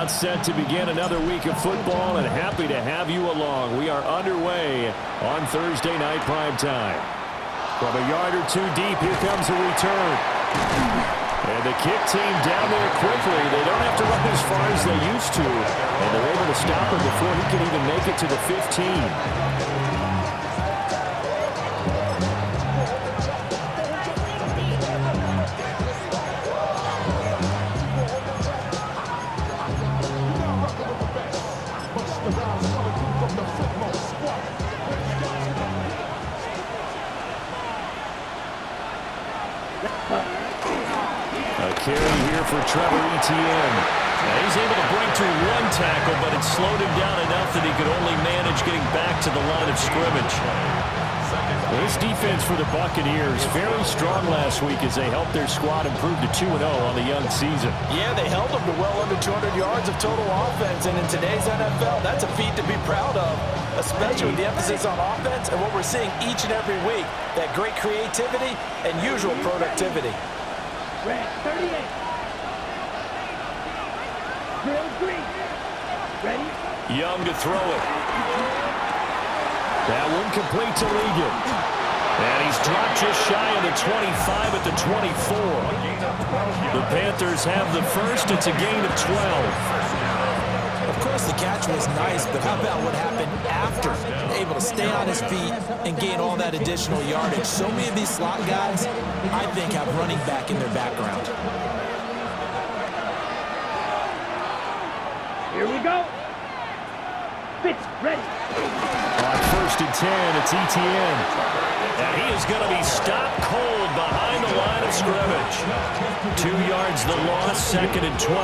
about set to begin another week of football, and happy to have you along. We are underway on Thursday night primetime. From a yard or two deep, here comes a return. And the kick team down there quickly. They don't have to run as far as they used to. And they're able to stop him before he can even make it to the 15. Carry here for Trevor Etienne. Now he's able to break through one tackle, but it slowed him down enough that he could only manage getting back to the line of scrimmage. This defense for the Buccaneers, very strong last week as they helped their squad improve to 2-0 on the young season. Yeah, they held them to well under 200 yards of total offense, and in today's NFL, that's a feat to be proud of, especially with the emphasis on offense and what we're seeing each and every week, that great creativity and usual productivity. Red 38. Drill green. Ready? Young to throw it. That one complete to Ligon. And he's dropped just shy of the 25 at the 24. The Panthers have the first. It's a gain of 12. Of course, the catch was nice, but how about what happened after? Able to stay on his feet and gain all that additional yardage. So many of these slot guys, I think, have running back in their background. Here we go. Pitch ready. On 1st and 10, it's Etienne. And he is going to be stopped cold behind the line of scrimmage. 2 yards the loss, 2nd and 12.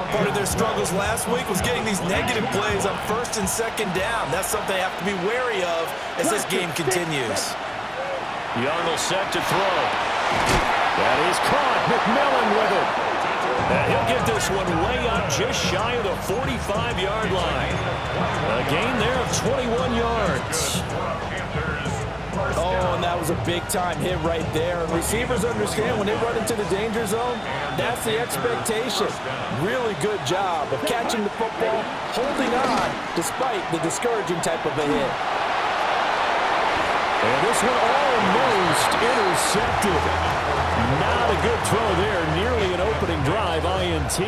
Part of their struggles last week was getting these negative plays on 1st and 2nd down. That's something they have to be wary of as this game continues. Young will set to throw. That is caught. McMillan with it. And he'll get this one way up just shy of the 45-yard line. A gain there of 21 yards. Oh, and that was a big-time hit right there. And receivers understand when they run into the danger zone, that's the expectation. Really good job of catching the football, holding on, despite the discouraging type of a hit. And this one almost intercepted. Not a good throw there. Nearly an opening drive, INT.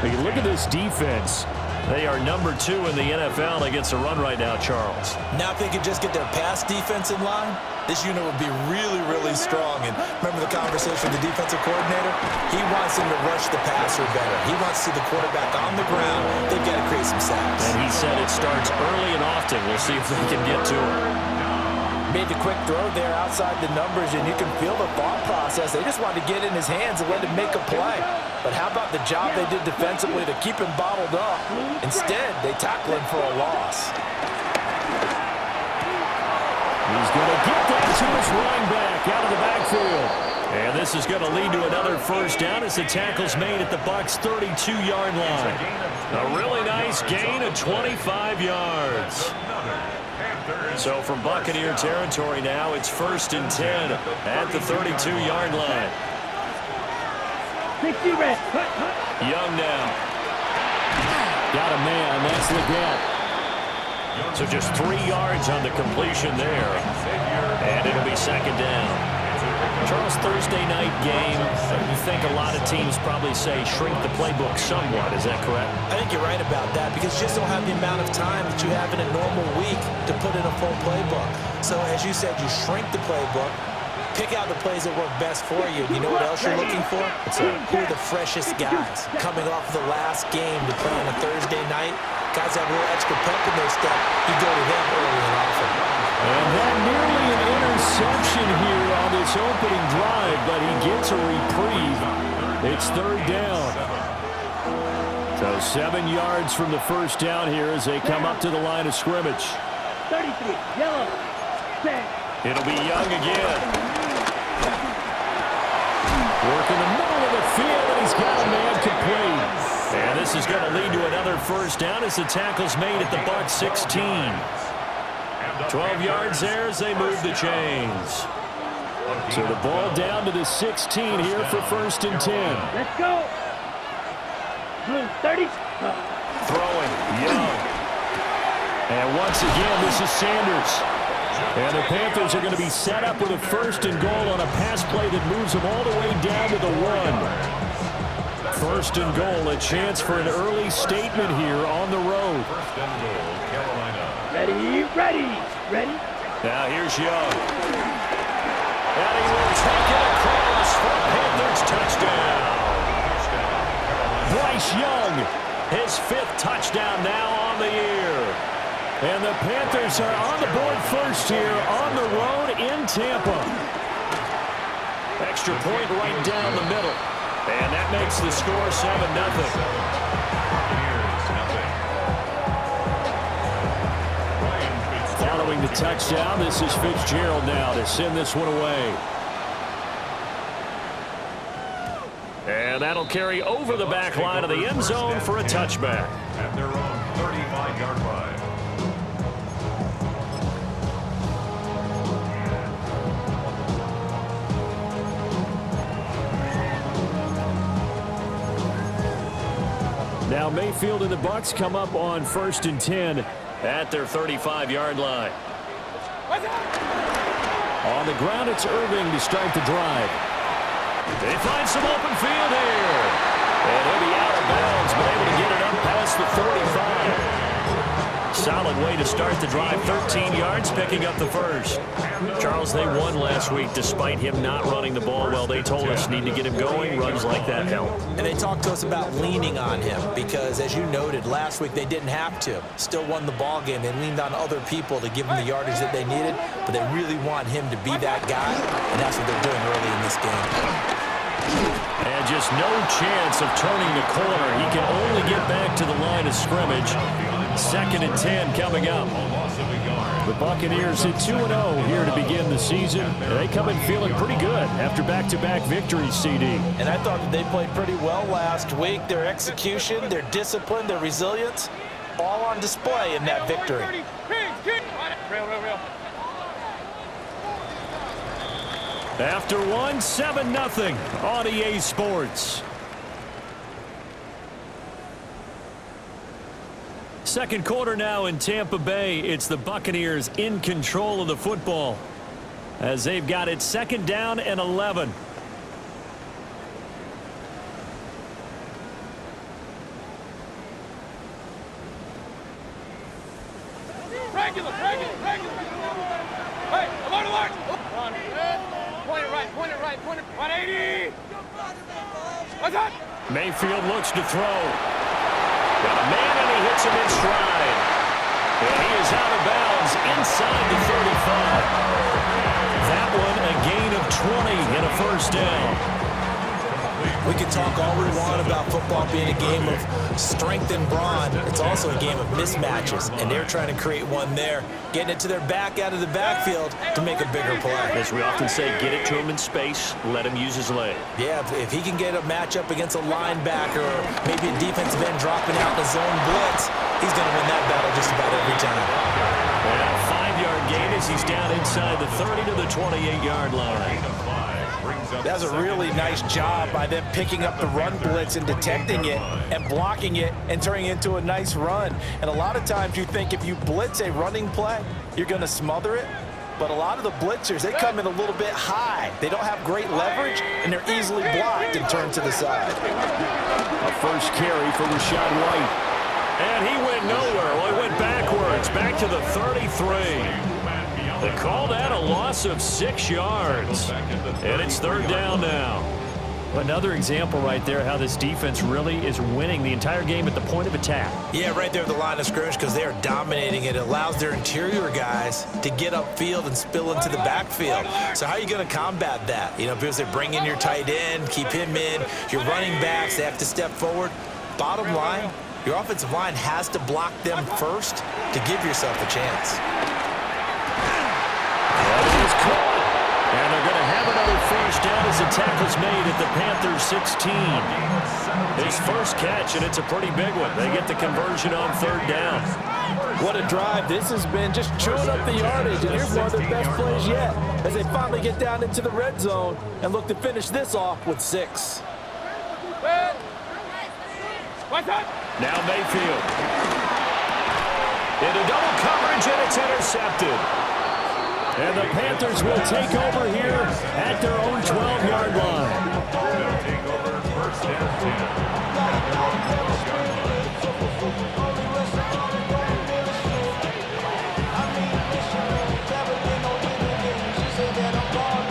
Hey, look at this defense. They are number 2 in the NFL against the run right now, Charles. Now if they could just get their pass defense in line, this unit would be really, really strong. And remember the conversation with the defensive coordinator? He wants them to rush the passer better. He wants to see the quarterback on the ground. They've got to create some sacks. And he said it starts early and often. We'll see if they can get to it. Made the quick throw there outside the numbers, and you can feel the thought process. They just wanted to get in his hands and let him make a play. But how about the job they did defensively to keep him bottled up? Instead, they tackle him for a loss. He's going to get that to his running back out of the backfield. And this is going to lead to another first down as the tackle's made at the Bucs' 32-yard line. A really nice gain of 25 yards. So from Buccaneer territory now, it's 1st and 10 at the 32-yard line. 60 red. Young now. Got a man. That's Leggett. So just 3 yards on the completion there. And it'll be 2nd down. Charles, Thursday night game, you think a lot of teams probably say shrink the playbook somewhat. Is that correct? I think you're right about that because you just don't have the amount of time that you have in a normal week to put in a full playbook. So as you said, you shrink the playbook, pick out the plays that work best for you. You know what else you're looking for? Who are the freshest guys coming off of the last game to play on a Thursday night? Guys have a little extra pep in their step. You go to them early and often. And that nearly an interception here on this opening drive, but he gets a reprieve. It's 3rd down. So 7 yards from the first down here as they come up to the line of scrimmage. 33, yellow, 10. It'll be Young again. Work in the middle of the field, and he's got a man complete. And this is going to lead to another first down as the tackle's made at the Bucs' 16. 12 yards there as they move the chains. So the ball down to the 16 here for 1st and 10. Let's go. Blue 30. Throwing, Young. And once again, this is Sanders. And the Panthers are going to be set up with a 1st and goal on a pass play that moves them all the way down to the 1. 1st and goal, a chance for an early statement here on the road. 1st and goal, Carolina. Ready. Now here's Young. And he will take it across for a Panthers touchdown. Bryce Young, his 5th touchdown now on the year. And the Panthers are on the board first here on the road in Tampa. Extra point right down the middle. And that makes the score 7-0. Following the touchdown, this is Fitzgerald now to send this one away. And that'll carry over the back line of the end zone for a touchback. At their own 35-yard line. Now Mayfield and the Bucs come up on 1st and 10 at their 35-yard line. On the ground, it's Irving to start the drive. They find some open field here. And he'll be out of bounds, but able to get it up past the 45. Solid way to start the drive. 13 yards, picking up the 1st. Charles, they won last week despite him not running the ball well. They told us need to get him going. Runs like that help. And they talked to us about leaning on him because, as you noted, last week they didn't have to. Still won the ball game. They leaned on other people to give them the yardage that they needed, but they really want him to be that guy, and that's what they're doing early in this game. And just no chance of turning the corner. He can only get back to the line of scrimmage. 2nd and 10 coming up. The Buccaneers hit 2-0 here to begin the season. They come in feeling pretty good after back-to-back victories, CD. And I thought that they played pretty well last week. Their execution, their discipline, their resilience, all on display in that victory. After one, 7-0 on EA Sports. Second quarter now in Tampa Bay. It's the Buccaneers in control of the football as they've got it 2nd down and 11. Regular. Hey, I'm on alert. Point it right. 180. What's that? Mayfield looks to throw. Got a man, and he hits him in stride. And he is out of bounds inside the 35. That one a gain of 20 and a 1st down. We can talk all we want about football being a game of strength and brawn. It's also a game of mismatches, and they're trying to create one there, getting it to their back out of the backfield to make a bigger play. As we often say, get it to him in space, let him use his leg. Yeah, if he can get a matchup against a linebacker or maybe a defensive end dropping out in a zone blitz, he's going to win that battle just about every time. Well, 5-yard gain as he's down inside the 30 to the 28-yard line. That's a really nice job by them picking up the run blitz and detecting it and blocking it and turning it into a nice run. And a lot of times you think if you blitz a running play, you're going to smother it. But a lot of the blitzers, they come in a little bit high. They don't have great leverage, and they're easily blocked and turned to the side. A first carry for Rachaad White. And he went nowhere. Well, he went backwards, back to the 33. They call that a loss of 6 yards. And it's 3rd down now. Another example right there how this defense really is winning the entire game at the point of attack. Yeah, right there at the line of scrimmage because they are dominating it. It allows their interior guys to get upfield and spill into the backfield. So how are you going to combat that? You know, because they're bringing your tight end, keep him in. Your running backs, they have to step forward. Bottom line, your offensive line has to block them first to give yourself a chance. And they're going to have another 1st down as the tackle's made at the Panthers 16. His first catch, and it's a pretty big one. They get the conversion on 3rd down. What a drive this has been, just chewing up the yardage, and here's one of their best plays yet as they finally get down into the red zone and look to finish this off with 6. What's that? Now Mayfield. Into double coverage, and it's intercepted. And the Panthers will take over here at their own 12-yard line. They'll take over first and 10.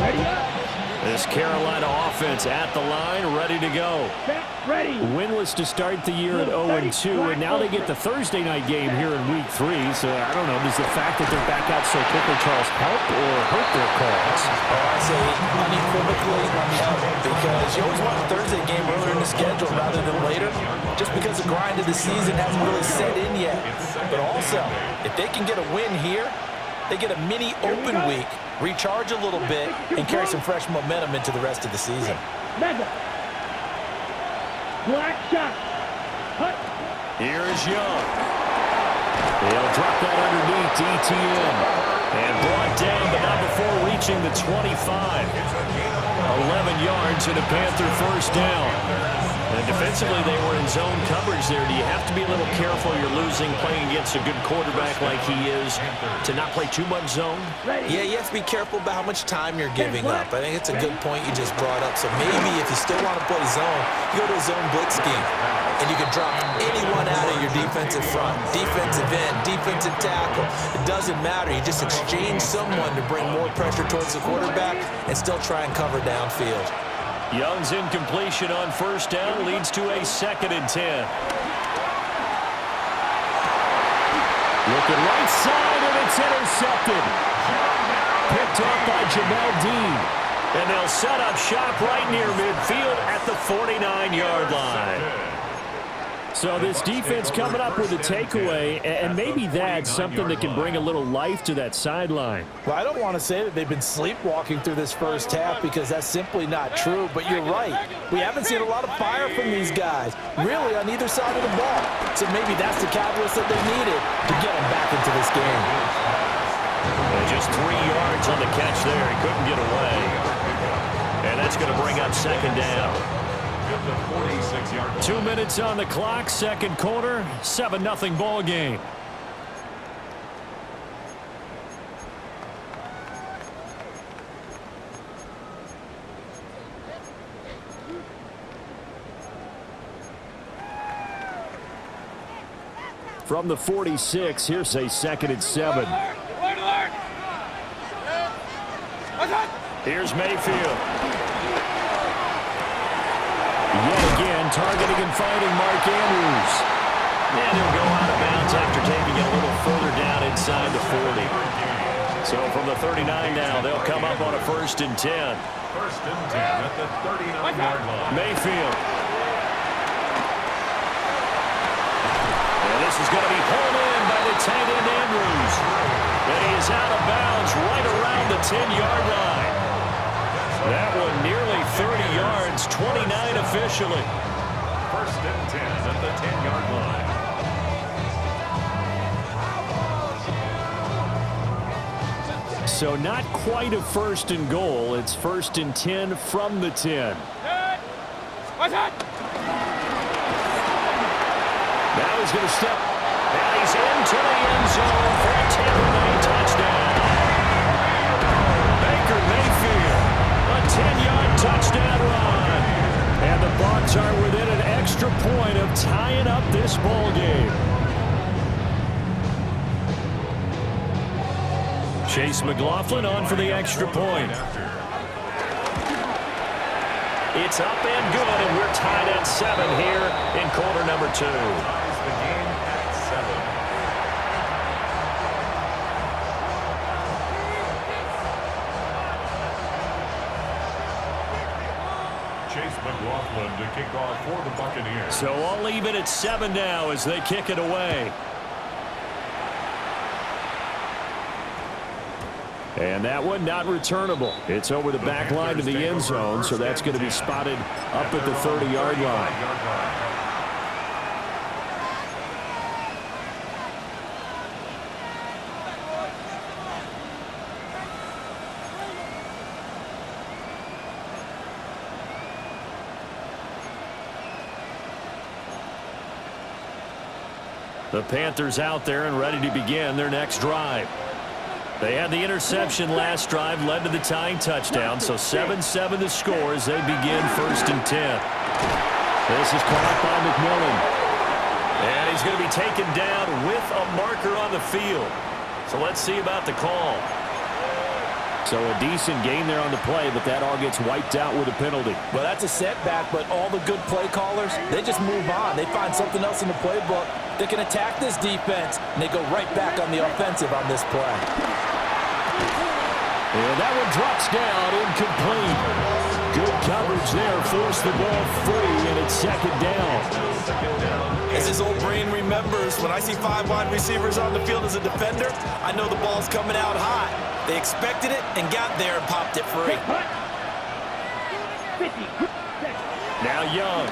Ready up. This Carolina offense at the line, ready to go. Set. Ready. Winless to start the year at 0-2, and now they get the Thursday night game here in Week 3. So, I don't know, does the fact that they're back out so quickly, Charles, help or hurt their cause? I say unequivocally help, because you always want a Thursday game earlier in the schedule rather than later, just because the grind of the season hasn't really set in yet. But also, if they can get a win here, they get a mini open week, recharge a little bit, and carry some fresh momentum into the rest of the season. Mega. Black shot. Hut. Here is Young. He'll drop that underneath to ETN. And brought down, but not before reaching the 25. 11 yards and a Panther first down. And defensively, they were in zone coverage there. Do you have to be a little careful? You're losing, playing against a good quarterback like he is, to not play too much zone? Yeah, you have to be careful about how much time you're giving up. I think it's a good point you just brought up. So maybe if you still want to play zone, you go to a zone blitz scheme. And you can drop anyone out of your defensive front, defensive end, defensive tackle. It doesn't matter. You just exchange someone to bring more pressure towards the quarterback and still try and cover downfield. Young's incompletion on first down leads to a 2nd and 10. Looking right side, and it's intercepted. Picked off by Jamel Dean. And they'll set up shop right near midfield at the 49-yard line. So this defense coming up with a takeaway, and maybe that's something that can bring a little life to that sideline. Well, I don't want to say that they've been sleepwalking through this first half, because that's simply not true, but you're right. We haven't seen a lot of fire from these guys, really, on either side of the ball. So maybe that's the catalyst that they needed to get them back into this game. And just 3 yards on the catch there. He couldn't get away. And that's going to bring up 2nd down. 2 minutes on the clock, second quarter, 7-0 ball game. From the 46, here's a 2nd and 7. Here's Mayfield. Yet again, targeting and finding Mark Andrews. And he'll go out of bounds after taking it a little further down inside the 40. So from the 39 now, they'll come up on a 1st and 10. 1st and 10 at the 39-yard line. Mayfield. And this is going to be pulled in by the tight end Andrews. And he is out of bounds right around the 10-yard line. That one nearly 30 yards, 29 officially. 1st and 10 at the 10-yard line. So not quite a 1st and goal. It's 1st and 10 from the 10. What's that? Now he's going to step, and he's into the end zone for a Tampa Bay touchdown. Baker Mayfield, a 10-yard touchdown run. And the Bucs are within an extra point of tying up this ball game. Chase McLaughlin on for the extra point. It's up and good, and we're tied at 7 here in quarter number 2. The game at 7. Chase McLaughlin to kick off for the Buccaneers. So I'll leave it at 7 now as they kick it away. And that one not returnable. It's over the back line to the end zone, so that's going to be spotted up at the 30-yard line. The Panthers out there and ready to begin their next drive. They had the interception last drive, led to the tying touchdown, so 7-7 the score as they begin 1st and 10. This is caught by McMillan. And he's going to be taken down with a marker on the field. So let's see about the call. So a decent gain there on the play, but that all gets wiped out with a penalty. Well, that's a setback, but all the good play callers, they just move on. They find something else in the playbook that can attack this defense, and they go right back on the offensive on this play. And that one drops down, incomplete. Good coverage there, forced the ball free, and it's 2nd down. As his old brain remembers, when I see 5 wide receivers on the field as a defender, I know the ball's coming out hot. They expected it and got there and popped it free. Now Young.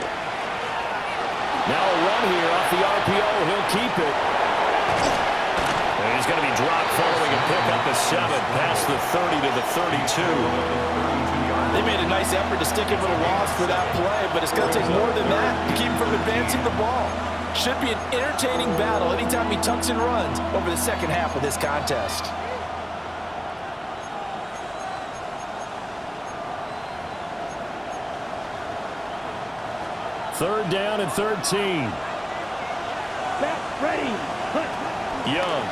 Now a run here off the RPO. He'll keep it. And he's going to be dropped following a pickup of 7 past the 30 to the 32. They made a nice effort to stick him with a loss for that play, but it's going to take more than that to keep him from advancing the ball. Should be an entertaining battle anytime he tucks and runs over the second half of this contest. Third down and 13. Ready. Hunt. Young.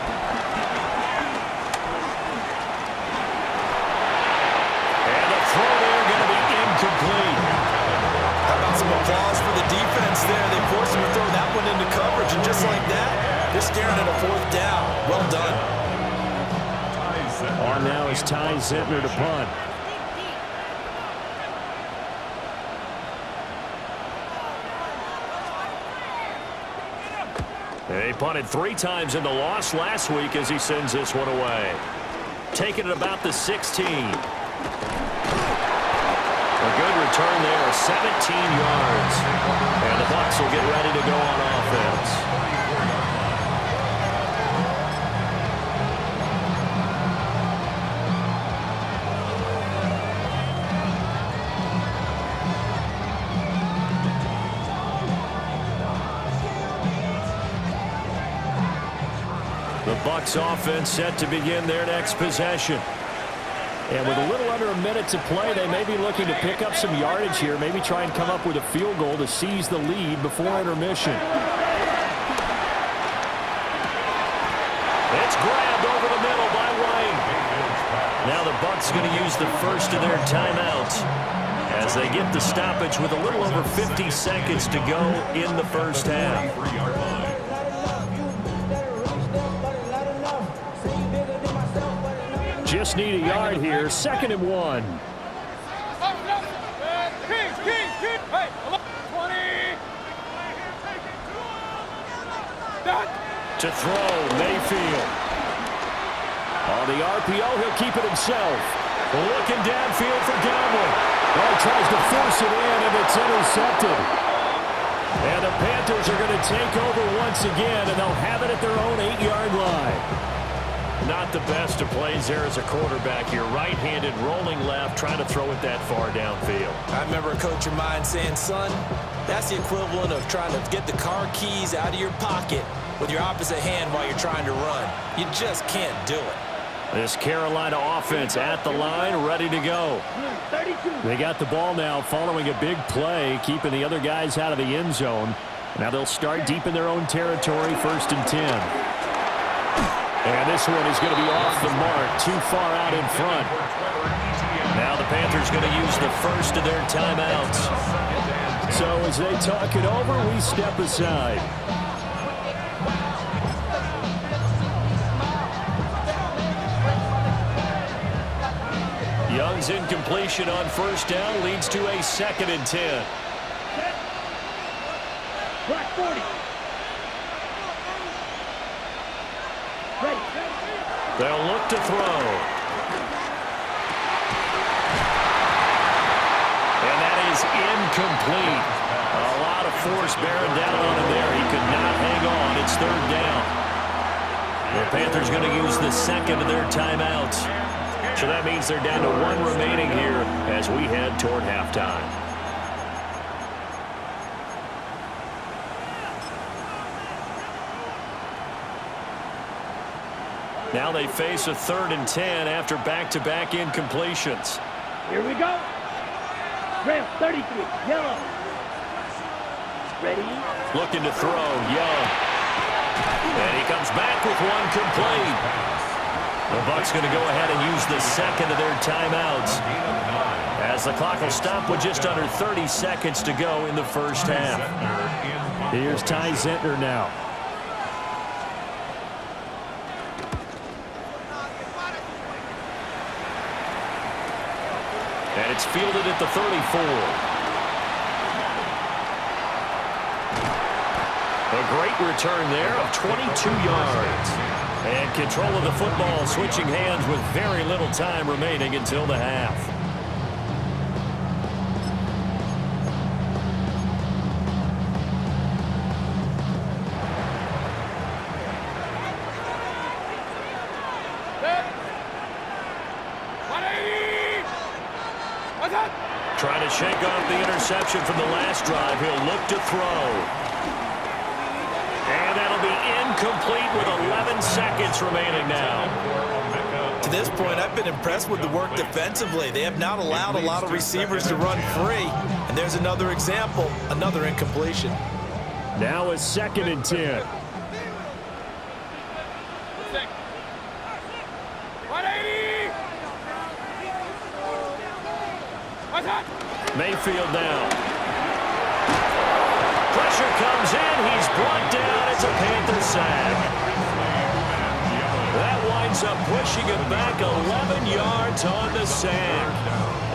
And the throw there going to be incomplete. How about some applause for the defense there? They forced him to throw that one into coverage, and just like that, they're staring at a 4th down. Well done. On now is Ty Zentner to punt. He punted 3 times in the loss last week as he sends this one away. Taking it about the 16. A good return there, 17 yards. And the Bucs will get ready to go on offense. The Bucs offense set to begin their next possession. And with a little under a minute to play, they may be looking to pick up some yardage here, maybe try and come up with a field goal to seize the lead before intermission. It's grabbed over the middle by White. Now the Bucs going to use the first of their timeouts as they get the stoppage with a little over 50 seconds to go in the first half. Just need a yard here. 2nd and 1. Hey, 20. To throw, Mayfield. On the RPO, he'll keep it himself. Looking downfield for Godwin. Oh, he tries to force it in, and it's intercepted. And the Panthers are going to take over once again, and they'll have it at their own 8-yard line. Not the best of plays there as a quarterback. You're right-handed, rolling left, trying to throw it that far downfield. I remember a coach of mine saying, son, that's the equivalent of trying to get the car keys out of your pocket with your opposite hand while you're trying to run. You just can't do it. This Carolina offense at the line, ready to go. 32. They got the ball now following a big play, keeping the other guys out of the end zone. Now they'll start deep in their own territory, 1st and 10. And this one is going to be off the mark, too far out in front. Now the Panthers going to use the first of their timeouts. So as they talk it over, we step aside. Young's incompletion on 1st down leads to a 2nd and 10. Black 40. Ready. They'll look to throw. And that is incomplete. A lot of force bearing down on him there. He could not hang on. It's 3rd down. The Panthers going to use the 2nd of their timeouts. So that means they're down to 1 remaining here as we head toward halftime. Now they face a 3rd and 10 after back-to-back incompletions. Here we go. Ref 33, yellow. Ready? Looking to throw, Young. And he comes back with one complete. The Bucs going to go ahead and use the second of their timeouts, as the clock will stop with just under 30 seconds to go in the first half. Here's Ty Zentner now. And it's fielded at the 34. A great return there of 22 yards. And control of the football switching hands with very little time remaining until the half. Trying to shake off the interception from the last drive. He'll look to throw. And that'll be incomplete with 11 seconds remaining now. To this point, I've been impressed with the work defensively. They have not allowed a lot of receivers to run free. And there's another example, another incompletion. Now a 2nd and 10. Mayfield now. Pressure comes in. He's brought down. It's a Panther sack. That winds up pushing him back 11 yards on the sack.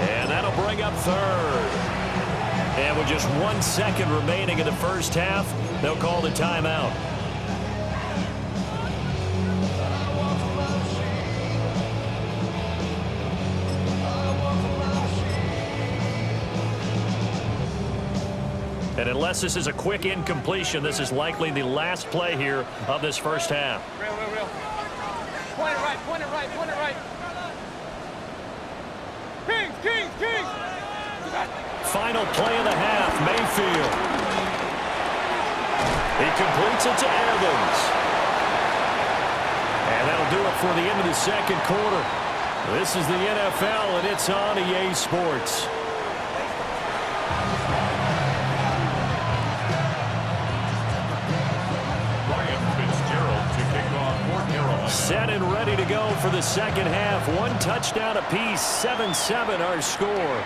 And that'll bring up 3rd. And with just 1 second remaining in the first half, they'll call the timeout. And unless this is a quick incompletion, this is likely the last play here of this first half. Real. Point it right, point it right, point it right. Kings. Final play of the half, Mayfield. He completes it to Evans. And that'll do it for the end of the second quarter. This is the NFL, and it's on EA Sports. Set and ready to go for the second half. 1 touchdown apiece, 7-7 our score.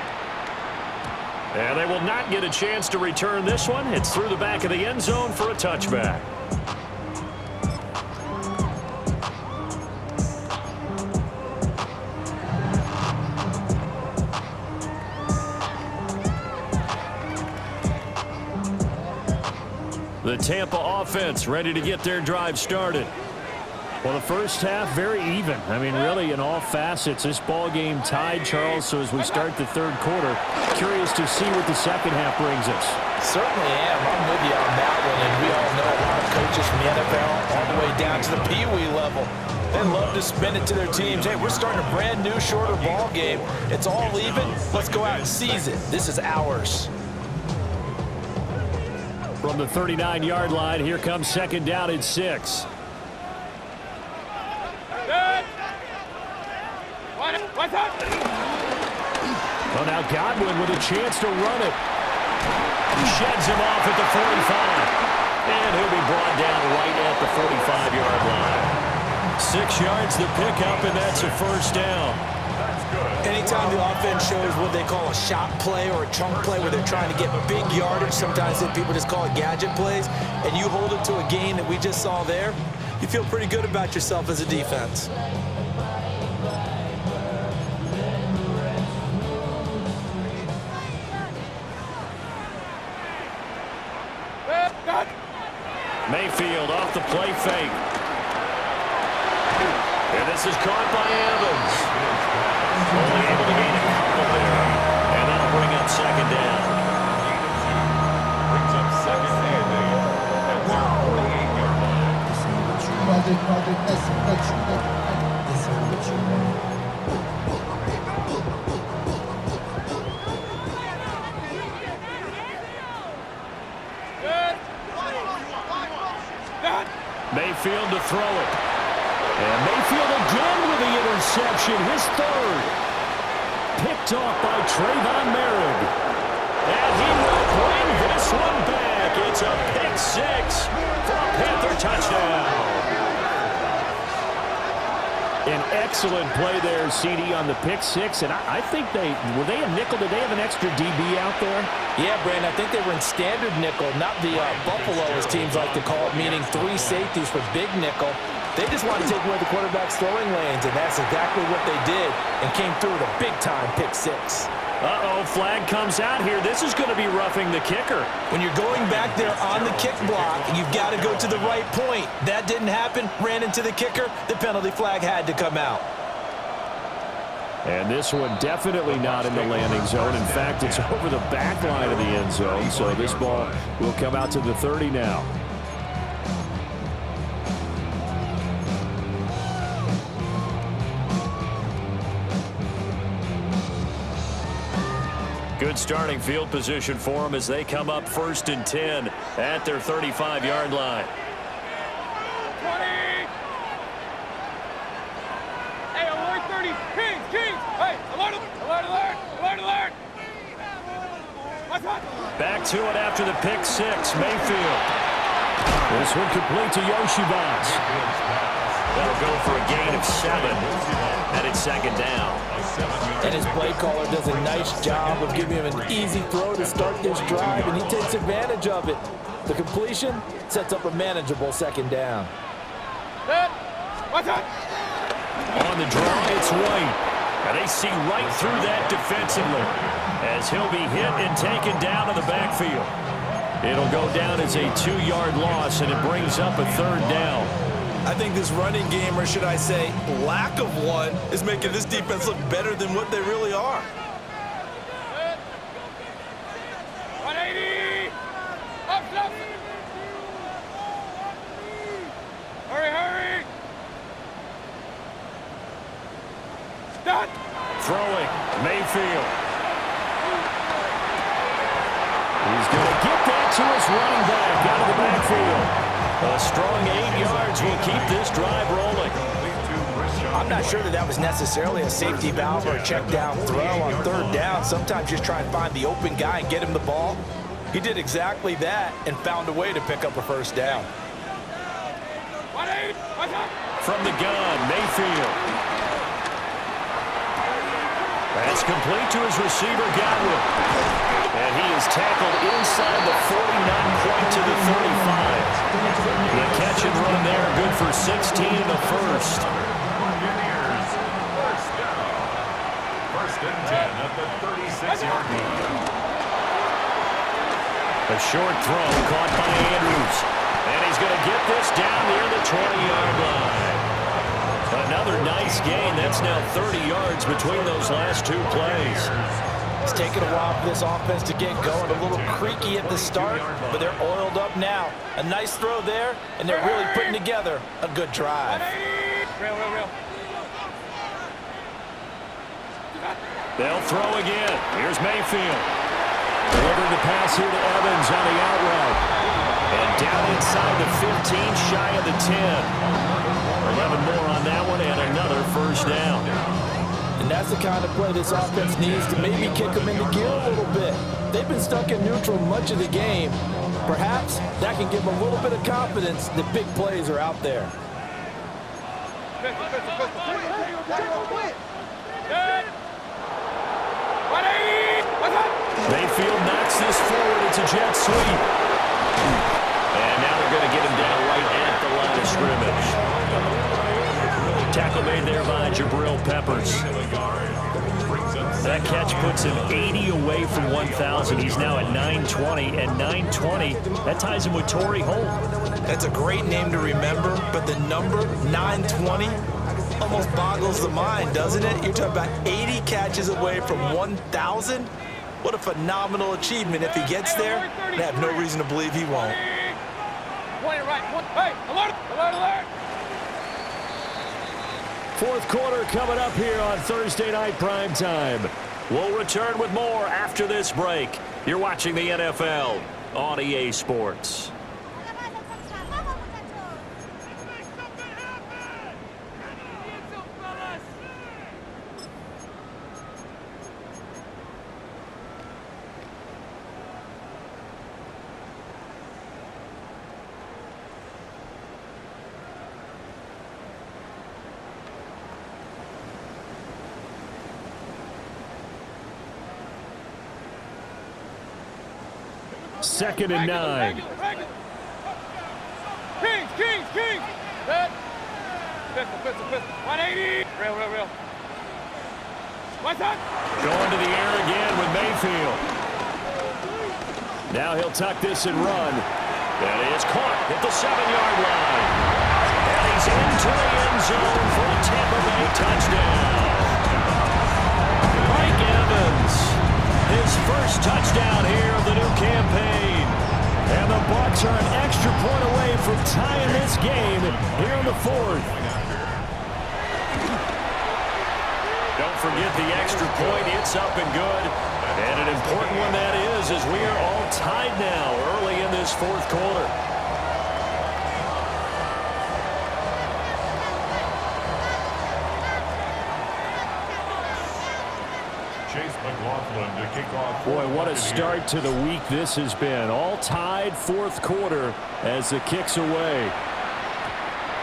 And they will not get a chance to return this one. It's through the back of the end zone for a touchback. The Tampa offense ready to get their drive started. Well, the first half, very even. I mean, really, in all facets, this ball game tied, Charles. So as we start the third quarter, curious to see what the second half brings us. Certainly am. I'm with you on that one. And we all know a lot of coaches from the NFL all the way down to the Pee-wee level. They love to spin it to their teams. Hey, we're starting a brand new, shorter ball game. It's all even. Let's go out and seize it. This is ours. From the 39-yard line, here comes 2nd down and 6. Well, now Godwin with a chance to run it. He sheds him off at the 45. And he'll be brought down right at the 45-yard line. 6 yards to pick up, and that's a first down. Anytime the offense shows what they call a shot play or a chunk play where they're trying to get big yardage, sometimes people just call it gadget plays, and you hold it to a gain that we just saw there, you feel pretty good about yourself as a defense. Mayfield off the play fake. And this is caught by Evans. Only able to gain a couple there. And that'll bring up 2nd down. Brings up 2nd and 8 at their 48-yard Mayfield to throw it. And Mayfield again with the interception, his third. Picked off by Trayvon Merrick. And he will bring this one back. It's a pick six for a Panther touchdown. An excellent play there, CD, on the pick six. And I think were they a nickel? Did they have an extra DB out there? Yeah, Brandon, I think they were in standard nickel, not the Buffalo, as teams like to call it, meaning 3 safeties for big nickel. They just wanted to take away the quarterback's throwing lanes, and that's exactly what they did, and came through with a big-time pick six. Uh-oh, flag comes out here. This is going to be roughing the kicker. When you're going back there on the kick block, you've got to go to the right point. That didn't happen, ran into the kicker. The penalty flag had to come out. And this one definitely not in the landing zone. In fact, it's over the back line of the end zone, so this ball will come out to the 30 now. Good starting field position for them as they come up 1st and 10 at their 35-yard line. 20. Hey, alert 30. Kings. Hey, alert. What's up? Back to it after the pick six. Mayfield. This one complete to Yoshibas. That'll go for a gain of 7. And it's 2nd down. And his play caller does a nice job of giving him an easy throw to start this drive, and he takes advantage of it. The completion sets up a manageable 2nd down. What's up? On the draw, it's White. And they see right through that defensively as he'll be hit and taken down in the backfield. It'll go down as a 2-yard loss, and it brings up a 3rd down. I think this running game, or should I say lack of one, is making this defense look better than what they really are. 180. Up. Hurry. Done. Throwing, Mayfield. He's going to get that to his running back out of the backfield. A strong 8 yards will keep this drive rolling. I'm not sure that was necessarily a safety valve or a check down throw on 3rd down. Sometimes just try and find the open guy and get him the ball. He did exactly that and found a way to pick up a 1st down. 180. What's up? From the gun, Mayfield. That's complete to his receiver, Godwin. And he is tackled inside the 49, point to the 35. The catch and run there, good for 16 and a first. Buccaneers, 1st down. 1st and 10 at the 36-yard line. A short throw caught by Andrews. And he's going to get this down near the 20-yard line. Another nice gain. That's now 30 yards between those last 2 plays. It's taken a while for this offense to get going. A little creaky at the start, but they're oiled up now. A nice throw there, and they're really putting together a good drive. Real. They'll throw again. Here's Mayfield. Delivering the pass here to Evans on the out route. And down inside the 15, shy of the 10. 11 more on that one, and another 1st down. And that's the kind of play this offense needs to maybe kick them into gear a little bit. They've been stuck in neutral much of the game. Perhaps that can give them a little bit of confidence that big plays are out there. Mayfield knocks this forward. It's a jet sweep. And now they're going to get him down right at the line of scrimmage. Tackle made there by Jabril Peppers. That catch puts him 80 away from 1,000. He's now at 920, and 920, that ties him with Torrey Holt. That's a great name to remember, but the number 920 almost boggles the mind, doesn't it? You're talking about 80 catches away from 1,000. What a phenomenal achievement. If he gets there, I have no reason to believe he won't. Point it right. Hey, alert. 4th quarter coming up here on Thursday Night Primetime. We'll return with more after this break. You're watching the NFL on EA Sports. 2nd and 9. Kings. Good. Pistol. 180. Real. What's up? Going to the air again with Mayfield. Now he'll tuck this and run. That is caught at the 7-yard line. And he's into the end zone for a Tampa Bay touchdown. Mike Evans, his first touchdown here of the new campaign. And the Bucs are an extra point away from tying this game here in the 4th. Don't forget the extra point. It's up and good. And an important one that is, as we are all tied now early in this 4th quarter. McLaughlin to kick off. Boy, what a start to the week this has been. All tied 4th quarter as the kick's away.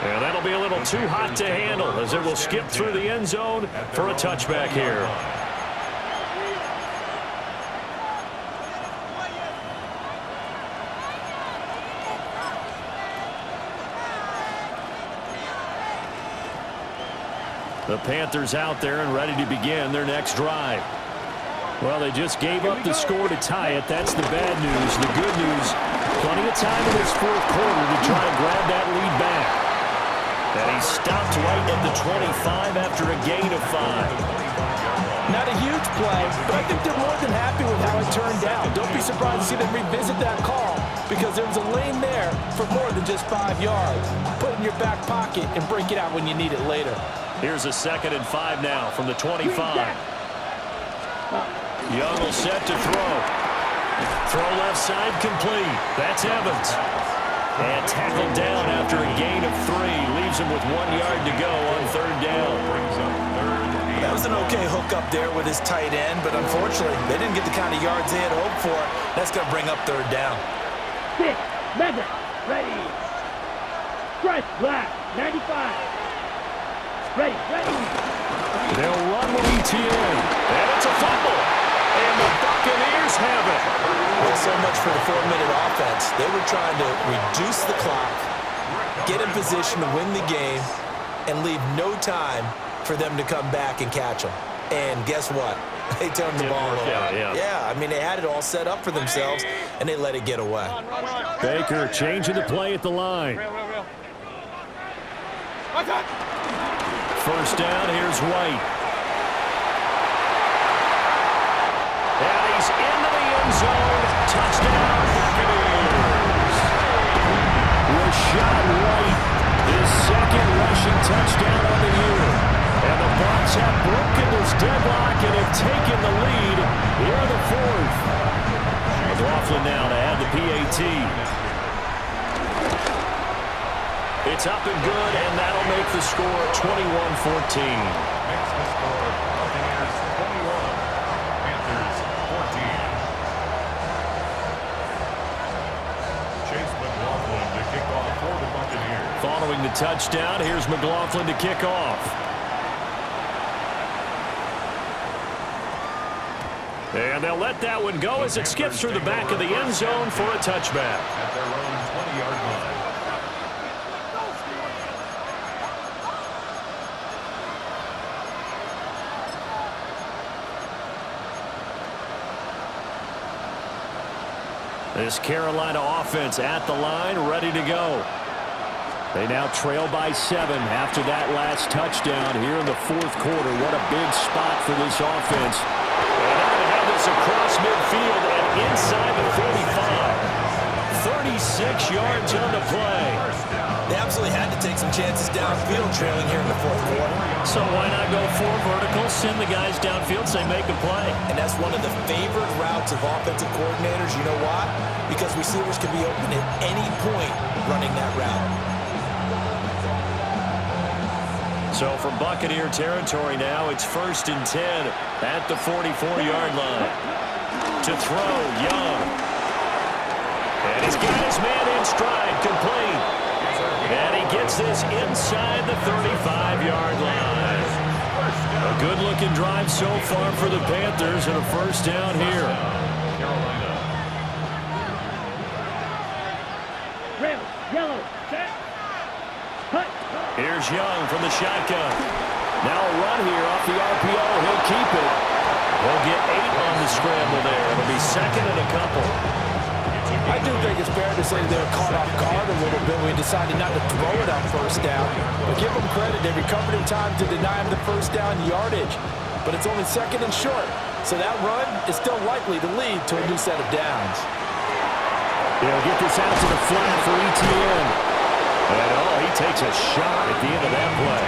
And that'll be a little too hot to handle as it will skip through the end zone for a touchback here. The Panthers out there and ready to begin their next drive. Well, they just gave up the score to tie it. That's the bad news. The good news, plenty of time in this 4th quarter to try and grab that lead back. And he stopped right at the 25 after a gain of 5. Not a huge play, but I think they're more than happy with how it turned out. Don't be surprised to see them revisit that call because there was a lane there for more than just 5 yards. Put it in your back pocket and break it out when you need it later. Here's a 2nd and 5 now from the 25. Young will set to throw. Throw left side complete. That's Evans. And tackled down after a gain of 3. Leaves him with 1 yard to go on 3rd down. That was an okay hook up there with his tight end, but unfortunately, they didn't get the kind of yards they had hoped for. That's going to bring up 3rd down. 6, Mega, ready. Fresh black, 95. Ready. They'll run with ETN. And it's a fumble. And the Buccaneers have it. Well, so much for the 4-minute offense. They were trying to reduce the clock, get in position to win the game, and leave no time for them to come back and catch them. And guess what? They turned the ball over. Yeah, I mean, they had it all set up for themselves, and they let it get away. Baker changing the play at the line. Real. What's up? 1st down, here's White. And he's into the end zone. Touchdown, Buccaneers. Rashad White, his 2nd rushing touchdown on the year. And the Bucs have broken this deadlock and have taken the lead here in the 4th. McLaughlin now to add the PAT. It's up and good, and that'll make the score 21-14. Makes the score Buccaneers 21, Panthers 14. Chase McLaughlin to kick off for the Buccaneers. Following the touchdown, here's McLaughlin to kick off. And they'll let that one go as it skips through the back of the end zone for a touchback. At their own 20-yard line. This Carolina offense at the line, ready to go. They now trail by 7 after that last touchdown here in the 4th quarter. What a big spot for this offense. And they're going to have this across midfield and inside the 45. 36 yards on the play. They absolutely had to take some chances downfield trailing here in the 4th quarter. So why not go 4 verticals, send the guys downfield, say make a play. And that's one of the favored routes of offensive coordinators. You know why? Because receivers can be open at any point running that route. So from Buccaneer territory now, it's 1st and 10 at the 44-yard line. To throw, Young. And he's got his man in stride, complete. And he gets this inside the 35-yard line. A good-looking drive so far for the Panthers and a 1st down here. Yellow. Set. Cut. Here's Young from the shotgun. Now a run here off the RPO. He'll keep it. He'll get 8 on the scramble there. It'll be second and a couple. I do think it's fair to say they were caught off guard a little bit when we decided not to throw it on first down. But give them credit. They recovered in time to deny him the first down yardage. But it's only second and short. So that run is still likely to lead to a new set of downs. They'll get this out to the flat for Etienne. And he takes a shot at the end of that play.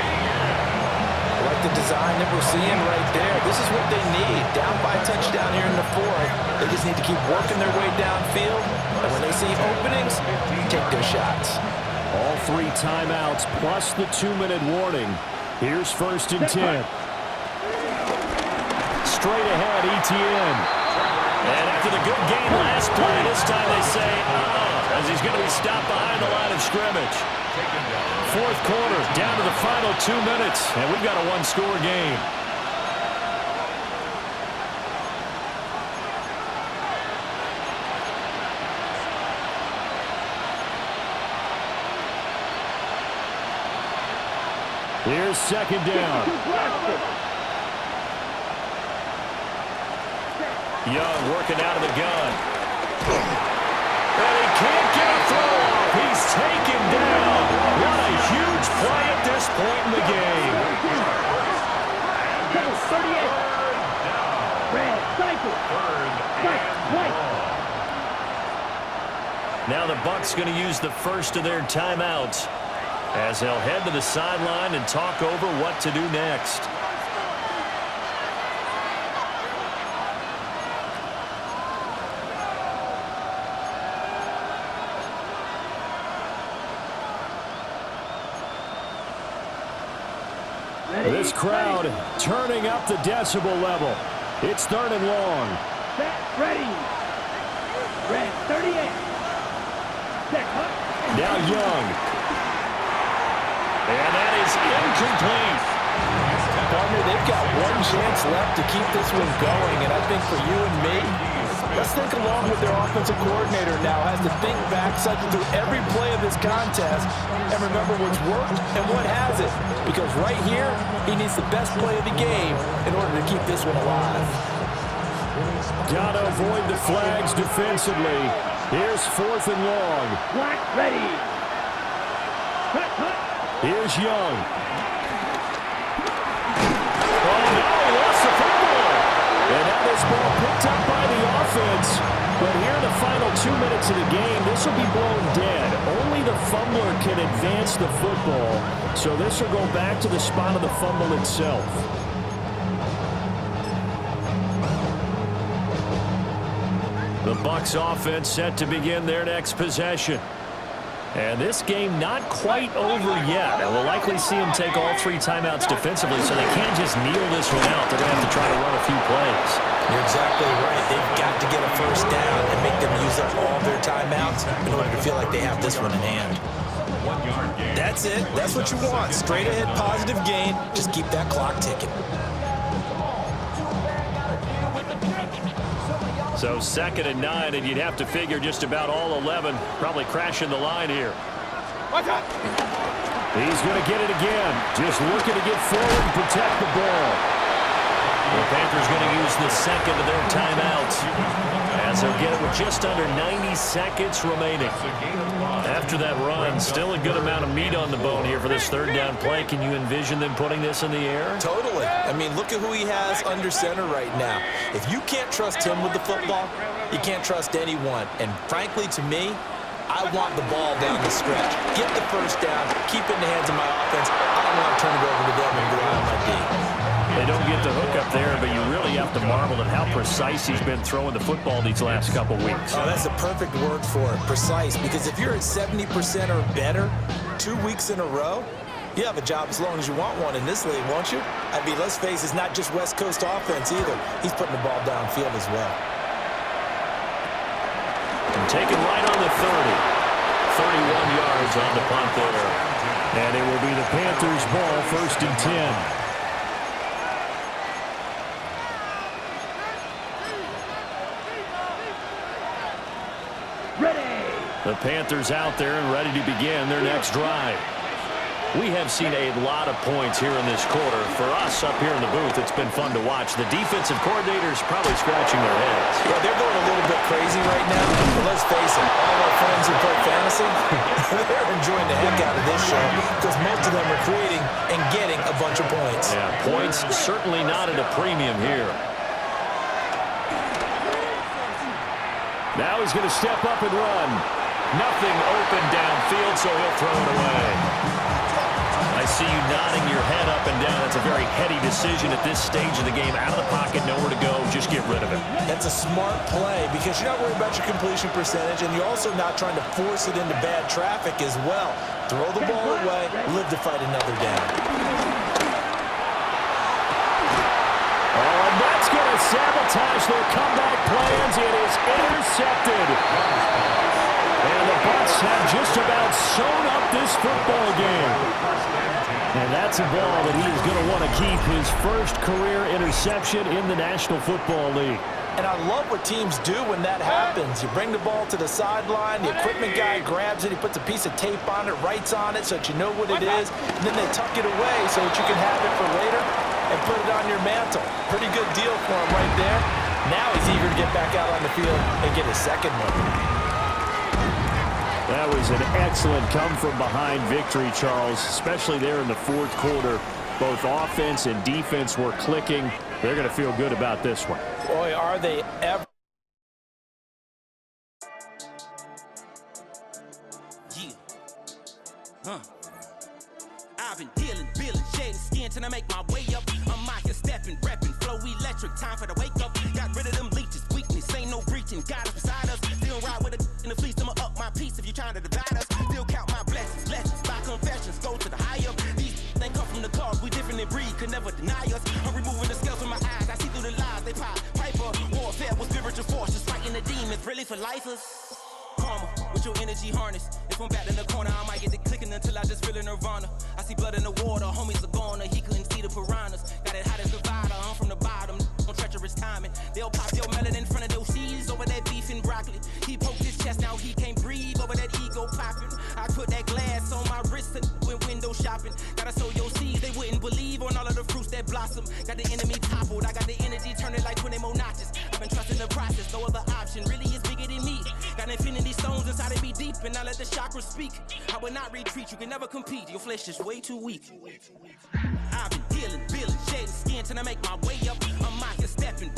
I like the design that we're seeing right there. This is what they need. Down by a touchdown here in the fourth. They just need to keep working their way downfield. And when they see openings, take their shots. All 3 timeouts plus the 2-minute warning. Here's first and 10. Straight ahead, Etienne. And after the good game last play, this time they say, as he's going to be stopped behind the line of scrimmage. Fourth quarter, down to the final 2 minutes, and we've got a 1-score game. Here's second down. Young working out of the gun. And he can't get a throw off. He's taken down. What a huge play at this point in the game. 38. Red, cycle. White. Now the Bucs going to use the first of their timeouts as they'll head to the sideline and talk over what to do next. This crowd turning up the decibel level. It's third and long. Set, ready. Red, 38. Set, hut. Now Young. And that is incomplete. Partner, they've got one chance left to keep this one going, and I think for you and me, let's think along with their offensive coordinator now has to think back, cycle through every play of this contest, and remember what's worked and what hasn't. Because right here, he needs the best play of the game in order to keep this one alive. Got to avoid the flags defensively. Here's fourth and long. Black, ready. Cut, cut. Here's Young. Oh, no, he lost the football. And now this ball picked up by the offense. But here in the final 2 minutes of the game, this will be blown dead. Only the fumbler can advance the football. So this will go back to the spot of the fumble itself. The Bucs offense set to begin their next possession. And this game not quite over yet. And we'll likely see them take all 3 timeouts defensively, so they can't just kneel this one out. They're going to have to try to run a few plays. You're exactly right. They've got to get a first down and make them use up all their timeouts in order to feel like they have this one in hand. That's it. That's what you want. Straight ahead positive gain. Just keep that clock ticking. So second and 9, and you'd have to figure just about all 11 probably crashing the line here. Watch out. He's going to get it again. Just looking to get forward and protect the ball. The Panthers going to use the second of their timeouts as they'll get it with just under 90 seconds remaining. After that run, still a good amount of meat on the bone here for this third down play. Can you envision them putting this in the air? Totally. I mean, look at who he has under center right now. If you can't trust him with the football, you can't trust anyone. And frankly, to me, I want the ball down the stretch. Get the first down, keep it in the hands of my offense. I don't want to turn it over to them and rely on my D. They don't get the hook up there, but you really have to marvel at how precise he's been throwing the football these last couple weeks. Oh, that's the perfect word for it, precise. Because if you're at 70% or better 2 weeks in a row, you have a job as long as you want one in this league, won't you? I mean, let's face it, it's not just West Coast offense either. He's putting the ball downfield as well. And taken right on the 30. 31 yards on the punt there. And it will be the Panthers' ball, first and 10. Ready. The Panthers out there and ready to begin their next drive. We have seen a lot of points here in this quarter. For us up here in the booth, it's been fun to watch. The defensive coordinators probably scratching their heads. Yeah, they're going a little bit crazy right now. But let's face it, all our friends who play fantasy, they're enjoying the heck out of this show because most of them are creating and getting a bunch of points. Yeah, points certainly not at a premium here. Now he's going to step up and run. Nothing open downfield, so he'll throw it away. I see you nodding your head up and down. That's a very heady decision at this stage of the game. Out of the pocket, nowhere to go. Just get rid of it. That's a smart play because you're not worried about your completion percentage, and you're also not trying to force it into bad traffic as well. Throw the ball away, live to fight another down. Oh, and that's going to sabotage their comeback plans. It is intercepted. And the Bucs have just about sewn up this football game. And that's a ball that he is going to want to keep, his first career interception in the National Football League. And I love what teams do when that happens. You bring the ball to the sideline, the equipment guy grabs it, he puts a piece of tape on it, writes on it so that you know what it is, and then they tuck it away so that you can have it for later and put it on your mantle. Pretty good deal for him right there. Now he's eager to get back out on the field and get his second one. That was an excellent come-from-behind victory, Charles, especially there in the fourth quarter. Both offense and defense were clicking. They're going to feel good about this one. Boy, are they ever. Yeah. I've been dealing, shedding skin till I make my way up. I'm out here stepping, repping, flow electric, time for the wake up. Got rid of them leeches, weakness, ain't no breaching. Got us beside us, still ride with a in the fleece. I'ma up my piece if you trying to divide us. Still count my blessings, by confessions, go to the high up. These ain't come from the cars, we different in breed, could never deny us. I'm removing the scales from my eyes, I see through the lies, they pop. Piper, warfare with spiritual forces, fighting the demons, really for lifers. Karma, with your energy harness. If I'm back in the corner, I might get it clicking until I just feel a nirvana. I see blood in the water, homies are goner. He couldn't see the piranhas. Got it hot as divider, I'm from the bottom. On treacherous timing. They'll pop your melon in front of those seeds over that beef and broccoli. He poked his chest, now he can't breathe over that ego popping. I put that glass on my wrist and went window shopping. Gotta sow your seeds, they wouldn't believe on all of the fruits that blossom. Got the enemy toppled, I got the energy turning like 20 more notches. I've been trusting the process, no other option really is bigger than me. Got infinity stones inside of me deep, and I let the chakras speak. I will not retreat, you can never compete. Your flesh is way too weak. I've been dealing, shedding skin till I make my way up. I'm out here stepping.